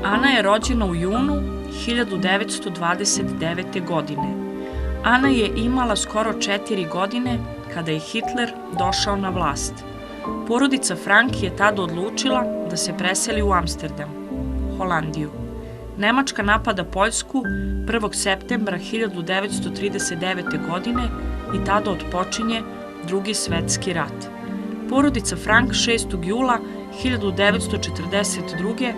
Ana je rođena u junu 1929. godine. Ana je imala skoro 4 godine kada je Hitler došao na vlast. Porodica Frank je tada odlučila da se preseli u Amsterdam, Holandiju. Nemačka napada Poljsku 1. septembra 1939. godine i tada otpočinje Drugi svetski rat. Porodica Frank 6. jula 1942.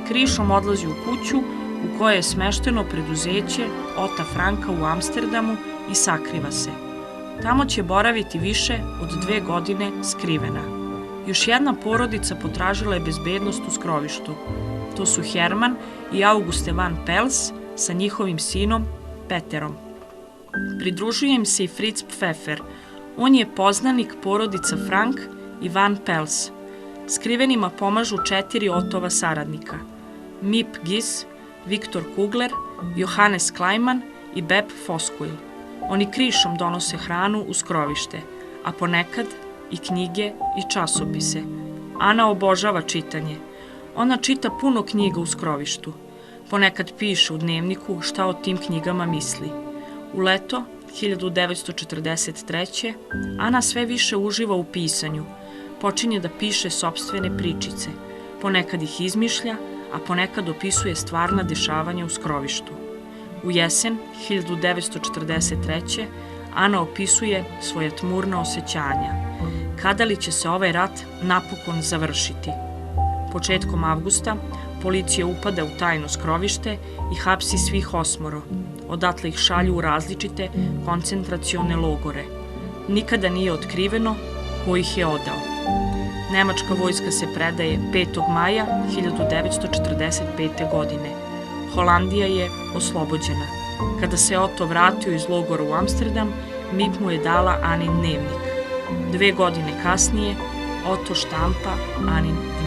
krišom odlazi u kuću u kojoj je smešteno preduzeće Ota Franka u Amsterdamu i sakriva se. Tamo će boraviti više od 2 godine skrivena. Još jedna porodica potražila je bezbednost u skrovištu. To su Herman i Auguste van Pels sa njihovim sinom Peterom. Pridružuje im se i Fritz Pfeffer. On je poznanik porodica Frank i van Pels. Skrivenima pomažu 4 Otova saradnika: Mip Gis, Viktor Kugler, Johannes Klaiman i Beb Foskuil. Oni krišom donose hranu u skrovište, a ponekad i knjige i časopise. Ana obožava čitanje. Ona čita puno knjiga u skrovištu. Ponekad piše u dnevniku šta o tim knjigama misli. U leto 1943. Ana sve više uživa u pisanju. Počinje da piše sopstvene pričice. Ponekad ih izmišlja, a ponekad opisuje stvarna dešavanja u skrovištu. U jesen 1943. Ana opisuje svoje tmurna osjećanja. Kada li će se ovaj rat napokon završiti? Početkom avgusta policija upada u tajno skrovište i hapsi svih 8. Odatle ih šalju u različite koncentracione logore. Nikada nije otkriveno ko ih je odao. Nemačka vojska se predaje 5. maja 1945. godine. Holandija je oslobođena. Kada se Otto vratio iz logora u Amsterdam, Mip mu je dala Anin dnevnik. 2 godine kasnije Otto štampa Anin dnevnik.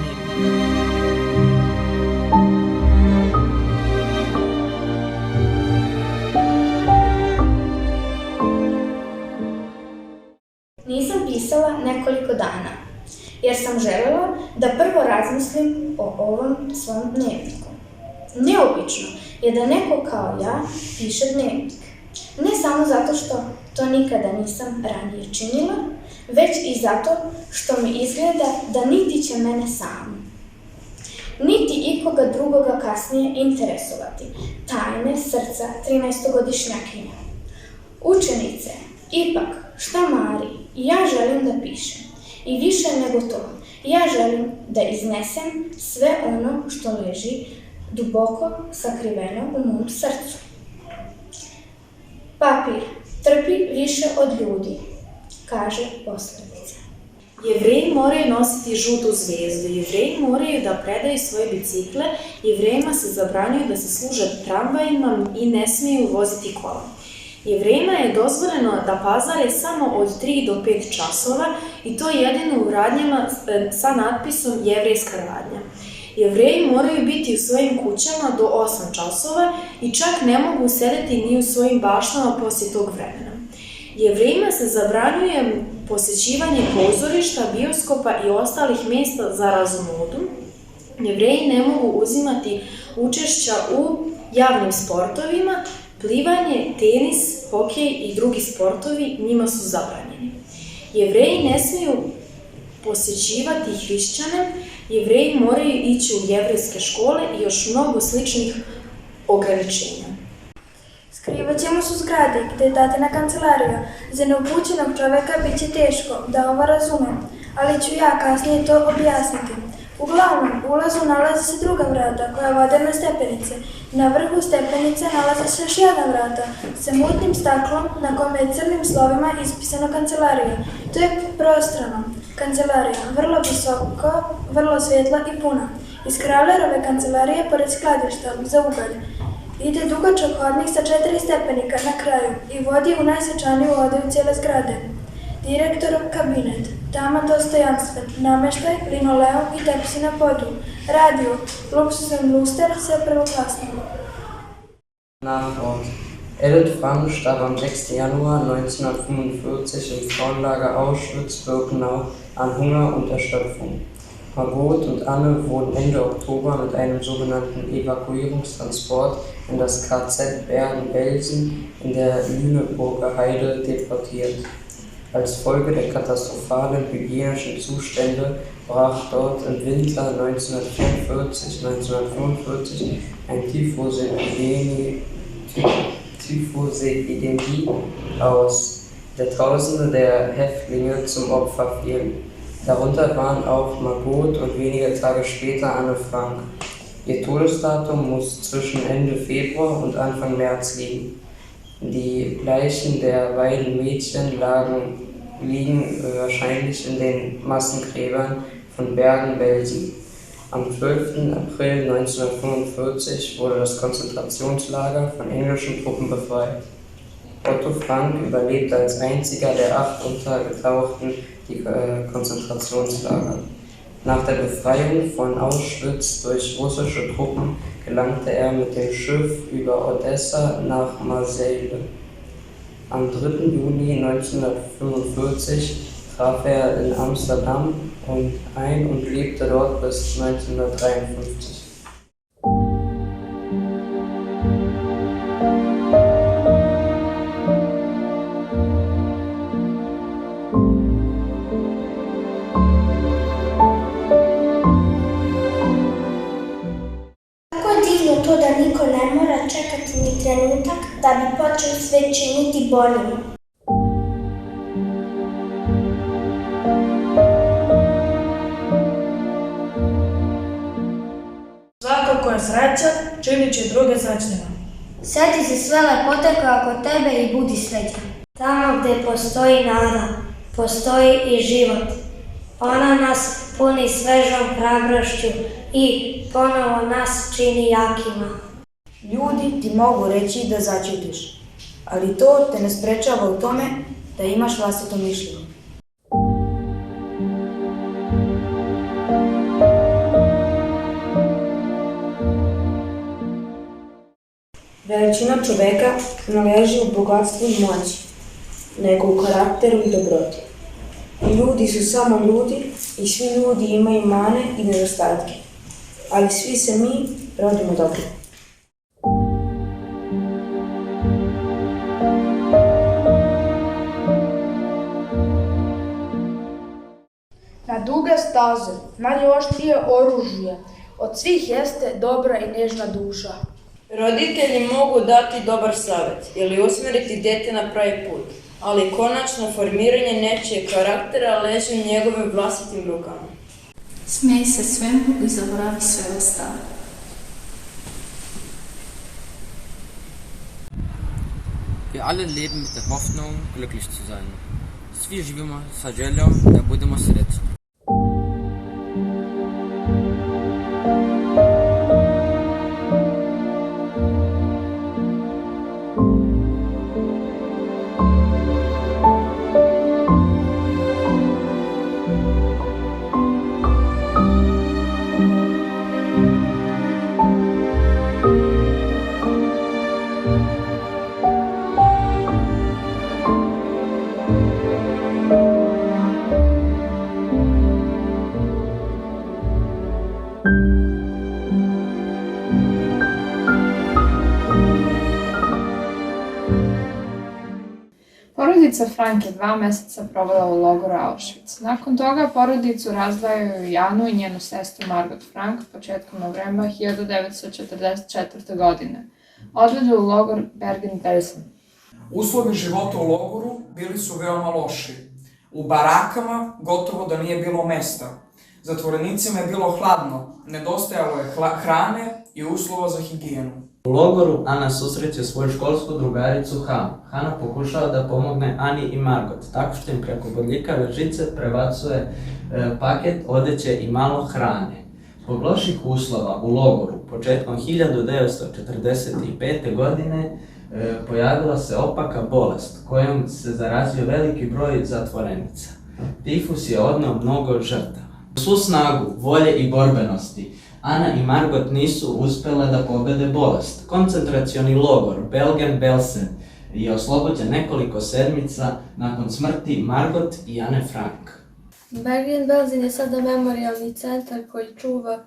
Nisam pisala nekoliko dana, jer sam želela da prvo razmislim o ovom svom dnevniku. Neobično je da neko kao ja piše dnevnik. Ne samo zato što to nikada nisam ranije činila, već i zato što mi izgleda da niti će mene samu, niti ikoga drugoga kasnije interesovati tajne srca 13-godišnjakinja. Učenice, ipak, šta mari, ja želim da pišem. I više nego to, ja želim da iznesem sve ono što leži duboko sakriveno u mom srcu. Papir trpi više od ljudi, kaže poslovica. Jevreji moraju nositi žutu zvezdu, Jevreji moraju da predaju svoje bicikle, Jevrejima se zabranjuje da se služe tramvajima i ne smiju voziti kola. Jevrejima je dozvoljeno da pazare samo od 3 do 5 časova i to jedino u radnjama sa natpisom Jevrejska radnja. Jevreji moraju biti u svojim kućama do 8 časova i čak ne mogu sedeti ni u svojim baštama poslije tog vremena. Jevrejima se zabranjuje posjećivanje pozorišta, bioskopa i ostalih mjesta za razonodu. Jevreji ne mogu uzimati učešća u javnim sportovima, plivanje, tenis, hokej i drugi sportovi njima su zabranjeni. Jevreji ne smiju posjećivati hrišćane, Jevreji moraju ići u jevrejske škole i još mnogo sličnih ograničenja. Skrivat ćemo se u zgradi gdje je tatina kancelarija. Za neupućenog čovjeka bit će teško da ovo razume, ali ću ja kasnije to objasniti. U glavnom ulazu nalaze se druga vrata koja vode na stepenice. Na vrhu stepenice nalaze se još jedna vrata sa mutnim staklom na kome je crnim slovima ispisano kancelarija. To je prostrano. Kancelarija, vrlo visoko, vrlo svjetla i puna. Iz Krallerove kancelarije, pored skladišta za ugalj, ide dugačak hodnik sa 4 stepenika na kraju i vodi u najsvečaniju odaju cijele zgrade. Direktorov kabinet, taman dostojanstven, namještaj, linoleum i tepsi na podu, radio, luksuzan luster sa prvoklasnim. Nachwort. Edith Frank starb am 6. Januar 1945 im Frauenlager Auschwitz-Birkenau an Hunger und Erschöpfung. Margot und Anne wurden Ende Oktober mit einem sogenannten Evakuierungstransport in das KZ Bergen-Belsen in der Lüneburger Heide deportiert. Als Folge der katastrophalen hygienischen Zustände brach dort im Winter 1944/1945 eine Typhusepidemie aus, der Tausende der Häftlinge zum Opfer fielen. Darunter waren auch Margot und wenige Tage später Anne Frank. Ihr Todesdatum muss zwischen Ende Februar und Anfang März liegen. Die Leichen der beiden Mädchen liegen wahrscheinlich in den Massengräbern von Bergen-Belsen. Am 12. April 1945 wurde das Konzentrationslager von englischen Truppen befreit. Otto Frank überlebte als einziger der 8 Untergetauchten die Konzentrationslager. Nach der Befreiung von Auschwitz durch russische Truppen gelangte er mit dem Schiff über Odessa nach Marseille. Am 3. Juni 1945 traf er in Amsterdam ein und lebte dort bis 1953. To da niko ne mora čekati ni trenutak da bi počeo sve činiti boljim. Svako ko je srećan, činit će druge srećnima. Sjeti se sve lepote koja oko tebe i budi srećan. Tamo gdje postoji nada, postoji i život. Ona nas puni svežom hrabrošću i ponovo nas čini jakima. Ljudi ti mogu reći da začutiš, ali to te ne sprečava u tome da imaš vlastito mišljenje. Veličina čoveka ne leži u bogatstvu i moći, nego u karakteru i dobroti. Ljudi su samo ljudi i svi ljudi imaju mane i nedostatke, ali svi se mi rodimo dobri. Na duge staze, najooštrije oružje, od svih jeste dobra i nježna duša. Roditelji mogu dati dobar savjet ili usmjeriti dijete na pravi put, ali konačno formiranje nečijeg karaktera leži u njegovim vlastitim rukama. Smej se svemu i zaboravi sve ostalo. Wir alle leben mit der Hoffnung, glücklich zu sein. Svi živimo sa željom da budemo sretni. Porodica Frank je 2 meseca provela u logoru Auschwitz. Nakon toga porodicu razdvajaju Janu i njenu sestru Margot Frank početkom novembra 1944. godine. Odvedu u logor Bergen-Belsen. Uslovi života u logoru bili su veoma loši. U barakama gotovo da nije bilo mesta. Zatvorenicima je bilo hladno, nedostajalo je hrane i uslova za higijenu. U logoru Ana susreće svoju školsku drugaricu Hanu. Hana pokušava da pomogne Ani i Margot, tako što im preko bodljikave žice prebacuje paket odeće i malo hrane. Zbog loših uslova u logoru početkom 1945. godine pojavila se opaka bolest kojom se zarazio veliki broj zatvorenica. Tifus je odneo mnogo žrtava. Svu snagu, volje i borbenosti Ana i Margot nisu uspjele da pobede bolest. Koncentracioni logor Bergen-Belsen je oslobođen nekoliko sedmica nakon smrti Margot i Anne Frank. Bergen-Belsen je sada memorijalni centar koji čuva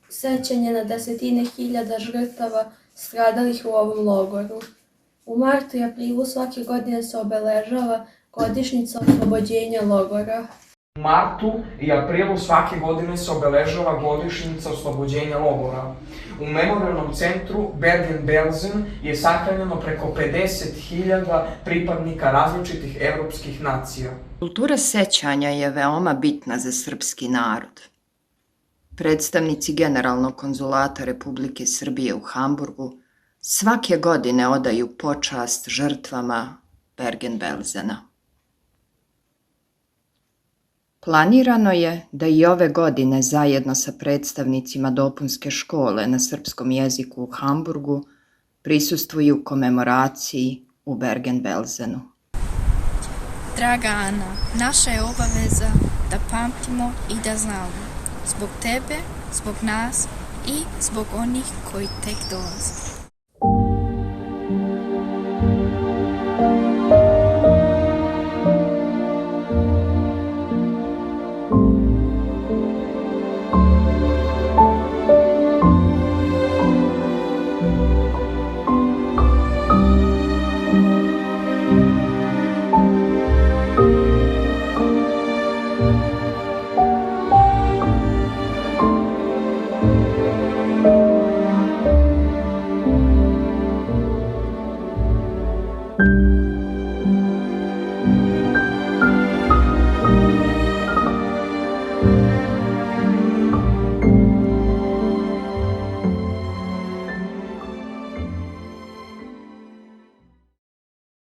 sećanje na desetine hiljada žrtava stradalih u ovom logoru. U martu i aprilu svake godine se obeležava godišnjica oslobođenja logora. U martu i aprilu svake godine se obeležava godišnjica oslobođenja logora. U memorijalnom centru Bergen-Belsen je sahranjeno preko 50.000 pripadnika različitih evropskih nacija. Kultura sećanja je veoma bitna za srpski narod. Predstavnici Generalnog konzulata Republike Srbije u Hamburgu svake godine odaju počast žrtvama Bergen-Belsena. Planirano je da i ove godine zajedno sa predstavnicima dopunske škole na srpskom jeziku u Hamburgu prisustvuju komemoraciji u Bergen-Belsenu. Draga Ana, naša je obaveza da pamtimo i da znamo. Zbog tebe, zbog nas i zbog onih koji tek dolaze.